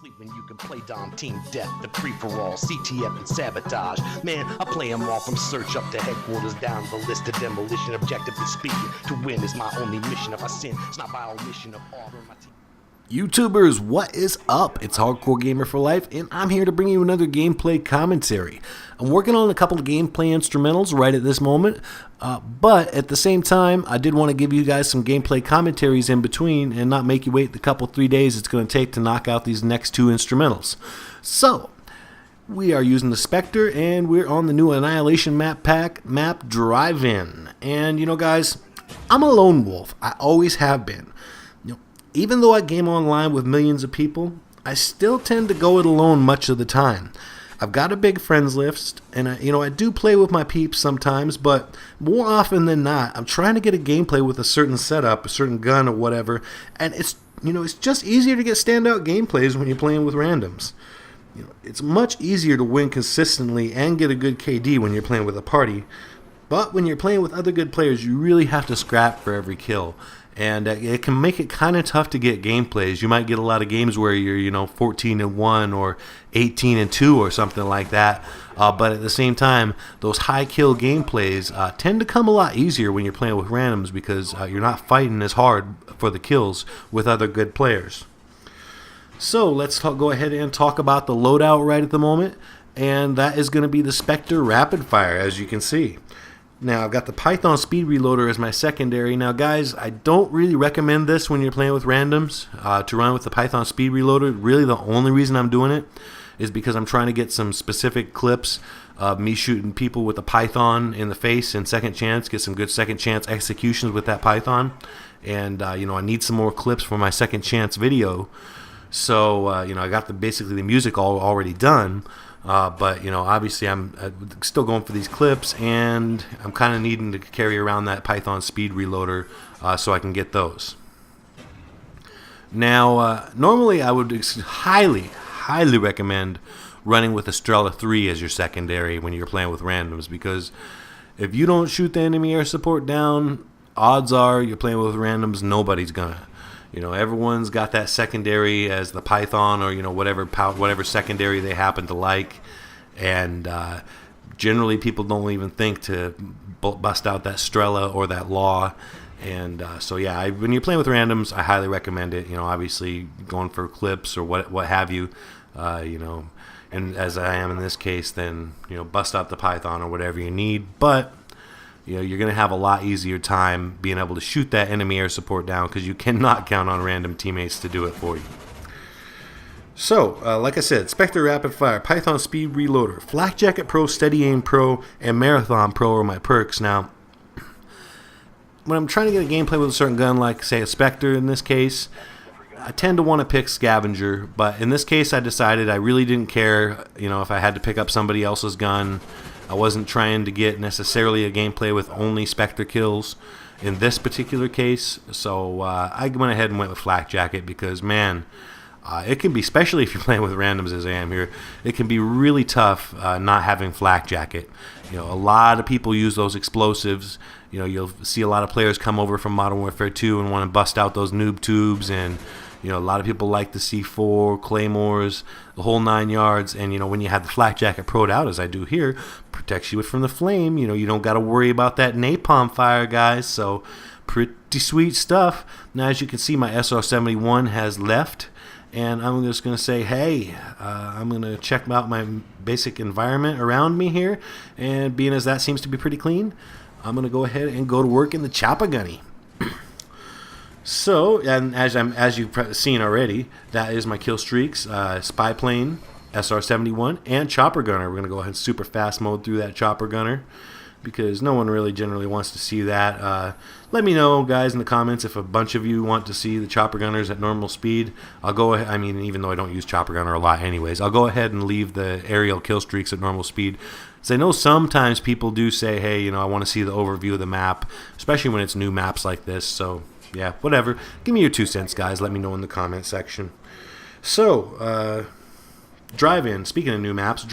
sleep when you can play Dom Team Death, the free-for-all, CTF and Sabotage. Man, I play them all from search up to headquarters, down the list of demolition. Objectively speaking, to win is my only mission. If I sin, it's not by omission of order. My team. YouTubers, what is up? It's Hardcore Gamer for Life, and I'm here to bring you another gameplay commentary. I'm working on a couple of gameplay instrumentals right at this moment, but at the same time, I did want to give you guys some gameplay commentaries in between and not make you wait the couple 3 days it's going to take to knock out these next two instrumentals. So, we are using the Spectre, and we're on the new Annihilation map pack, Map Drive-In. And, you know, guys, I'm a lone wolf. I always have been. Even though I game online with millions of people, I still tend to go it alone much of the time. I've got a big friends list, and I do play with my peeps sometimes, but more often than not, I'm trying to get a gameplay with a certain setup, a certain gun or whatever, and it's just easier to get standout gameplays when you're playing with randoms. It's much easier to win consistently and get a good KD when you're playing with a party, but when you're playing with other good players, you really have to scrap for every kill. And it can make it kind of tough to get gameplays. You might get a lot of games where you're, 14-1 or 18-2 or something like that. But at the same time, those high kill gameplays tend to come a lot easier when you're playing with randoms because you're not fighting as hard for the kills with other good players. So let's go ahead and talk about the loadout right at the moment. And that is going to be the Spectre Rapid Fire, as you can see. Now, I've got the Python Speed Reloader as my secondary. Now, guys, I don't really recommend this when you're playing with randoms, to run with the Python Speed Reloader. Really, the only reason I'm doing it is because I'm trying to get some specific clips of me shooting people with a Python in the face in second chance, get some good second chance executions with that Python. And, I need some more clips for my second chance video. So, I got basically the music already done. But, obviously I'm still going for these clips, and I'm kind of needing to carry around that Python Speed Reloader so I can get those. Now, normally I would highly recommend running with Estrella 3 as your secondary when you're playing with randoms, because if you don't shoot the enemy air support down, odds are you're playing with randoms, nobody's gonna. Everyone's got that secondary as the Python or, whatever secondary they happen to like. And generally people don't even think to bust out that Strela or that Law. And so, yeah, when you're playing with randoms, I highly recommend it. Obviously going for clips or what have you, and as I am in this case, then, bust out the Python or whatever you need. But you're going to have a lot easier time being able to shoot that enemy air support down because you cannot count on random teammates to do it for you. So, like I said, Spectre Rapid Fire, Python Speed Reloader, Flak Jacket Pro, Steady Aim Pro, and Marathon Pro are my perks. Now, when I'm trying to get a gameplay with a certain gun, like, say, a Spectre in this case, I tend to want to pick Scavenger, but in this case I decided I really didn't care, if I had to pick up somebody else's gun. I wasn't trying to get necessarily a gameplay with only Spectre kills in this particular case, so I went ahead and went with Flak Jacket because, man, it can be, especially if you're playing with randoms as I am here, it can be really tough not having Flak Jacket. A lot of people use those explosives. You'll see a lot of players come over from Modern Warfare 2 and want to bust out those noob tubes, and a lot of people like the C4, Claymores, the whole 9 yards. And, when you have the Flak Jacket pro'd out, as I do here, protects you from the flame. You don't got to worry about that napalm fire, guys. So, pretty sweet stuff. Now, as you can see, my SR-71 has left. And I'm just going to say, hey, I'm going to check out my basic environment around me here. And being as that seems to be pretty clean, I'm going to go ahead and go to work in the Chopper Gunny. So, and as you've seen already, that is my kill streaks, Spy Plane, SR-71, and Chopper Gunner. We're going to go ahead and super fast mode through that Chopper Gunner because no one really generally wants to see that. Let me know, guys, in the comments if a bunch of you want to see the Chopper Gunners at normal speed. I'll go ahead, even though I don't use Chopper Gunner a lot anyways, I'll go ahead and leave the aerial kill streaks at normal speed. So I know sometimes people do say, hey, I want to see the overview of the map, especially when it's new maps like this, so yeah, whatever. Give me your 2 cents, guys. Let me know in the comment section. So, Drive-In. Speaking of new maps,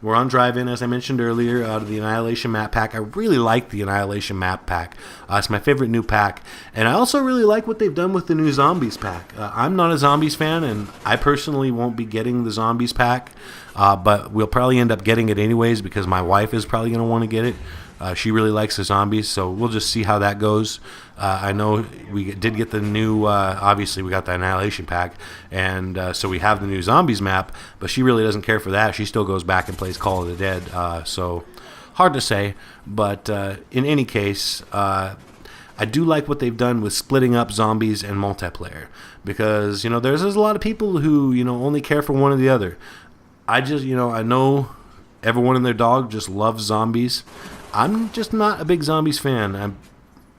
we're on Drive-In, as I mentioned earlier, out of the Annihilation map pack. I really like the Annihilation map pack. It's my favorite new pack. And I also really like what they've done with the new Zombies pack. I'm not a Zombies fan, and I personally won't be getting the Zombies pack, but we'll probably end up getting it anyways because my wife is probably going to want to get it. She really likes the Zombies, so we'll just see how that goes. I know we did get the new, obviously we got the Annihilation pack, and so we have the new Zombies map, but she really doesn't care for that. She still goes back and plays Call of the Dead, so hard to say, but in any case, I do like what they've done with splitting up Zombies and multiplayer, because, there's a lot of people who, only care for one or the other. I know everyone and their dog just loves Zombies. I'm just not a big Zombies fan.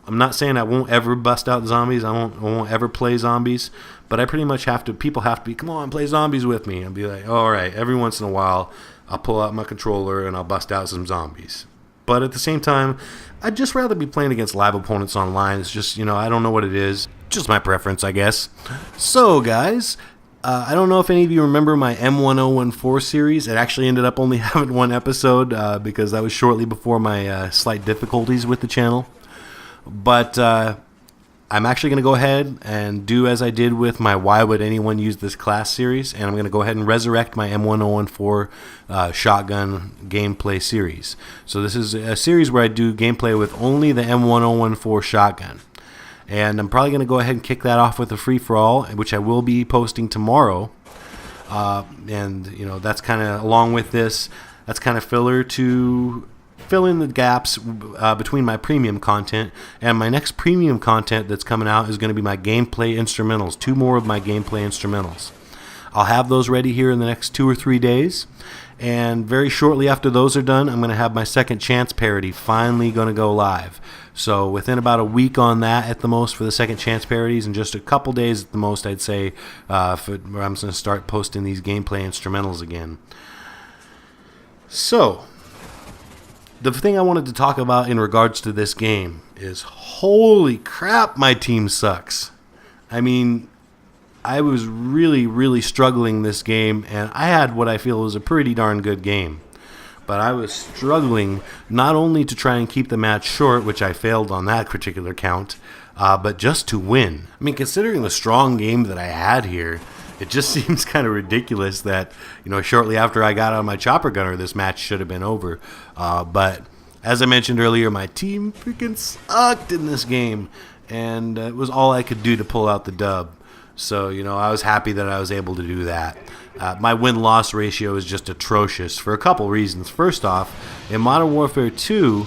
I'm not saying I won't ever bust out Zombies. I won't ever play Zombies. But I pretty much have to. People have to be, come on, play Zombies with me, and be like, all right. Every once in a while, I'll pull out my controller and I'll bust out some Zombies. But at the same time, I'd just rather be playing against live opponents online. It's just, I don't know what it is. Just my preference, I guess. So, guys. I don't know if any of you remember my M1014 series. It actually ended up only having one episode because that was shortly before my slight difficulties with the channel. But I'm actually going to go ahead and do as I did with my Why Would Anyone Use This Class series, and I'm going to go ahead and resurrect my M1014 shotgun gameplay series. So this is a series where I do gameplay with only the M1014 shotgun. And I'm probably going to go ahead and kick that off with a free-for-all, which I will be posting tomorrow. And, that's kind of, along with this, that's kind of filler to fill in the gaps between my premium content. And my next premium content that's coming out is going to be my gameplay instrumentals. 2 more of my gameplay instrumentals. I'll have those ready here in the next 2 or 3 days. And very shortly after those are done, I'm going to have my Second Chance parody finally going to go live. So within about a week on that at the most for the Second Chance parodies, and just a couple days at the most, I'd say, where I'm going to start posting these gameplay instrumentals again. So, the thing I wanted to talk about in regards to this game is, holy crap, my team sucks. I mean, I was really, really struggling this game, and I had what I feel was a pretty darn good game. But I was struggling not only to try and keep the match short, which I failed on that particular count, but just to win. I mean, considering the strong game that I had here, it just seems kind of ridiculous that, shortly after I got out of my chopper gunner, this match should have been over. But as I mentioned earlier, my team freaking sucked in this game, and it was all I could do to pull out the dub. So, I was happy that I was able to do that. My win-loss ratio is just atrocious for a couple reasons. First off, in Modern Warfare 2,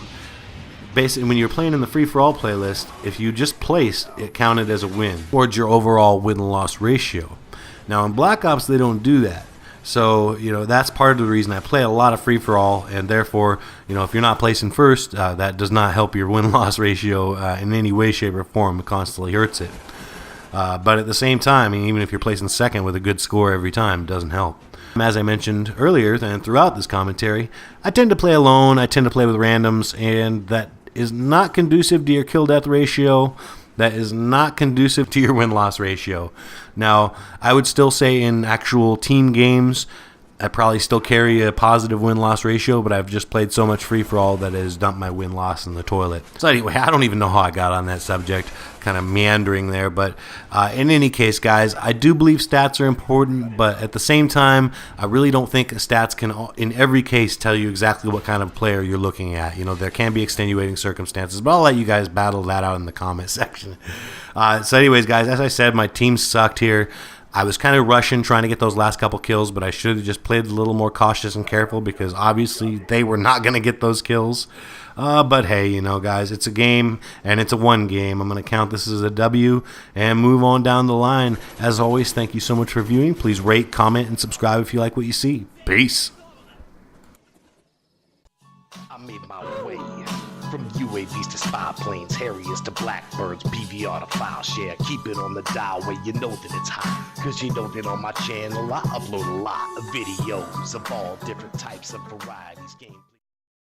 basically when you're playing in the free-for-all playlist, if you just placed, it counted as a win towards your overall win-loss ratio. Now, in Black Ops, they don't do that. So, that's part of the reason I play a lot of free-for-all, and therefore, if you're not placing first, that does not help your win-loss ratio in any way, shape, or form. It constantly hurts it. But at the same time, even if you're placing second with a good score every time, it doesn't help. As I mentioned earlier and throughout this commentary, I tend to play alone, I tend to play with randoms, and that is not conducive to your kill-death ratio. That is not conducive to your win-loss ratio. Now, I would still say in actual team games, I probably still carry a positive win-loss ratio, but I've just played so much free-for-all that it has dumped my win-loss in the toilet. So anyway, I don't even know how I got on that subject, kind of meandering there. But in any case, guys, I do believe stats are important, but at the same time, I really don't think stats can, in every case, tell you exactly what kind of player you're looking at. There can be extenuating circumstances, but I'll let you guys battle that out in the comment section. So anyways, guys, as I said, my team sucked here. I was kind of rushing, trying to get those last couple kills, but I should have just played a little more cautious and careful because obviously they were not going to get those kills. But hey, guys, it's a game and it's a one game. I'm going to count this as a W and move on down the line. As always, thank you so much for viewing. Please rate, comment, and subscribe if you like what you see. Peace. I made my way from UAVs to spy planes, Harriers to Blackbirds, PVR to file share. Keep it on the dial where you know that it's hot. Cause you know that on my channel I upload a lot of videos of all different types of varieties. Gameplay.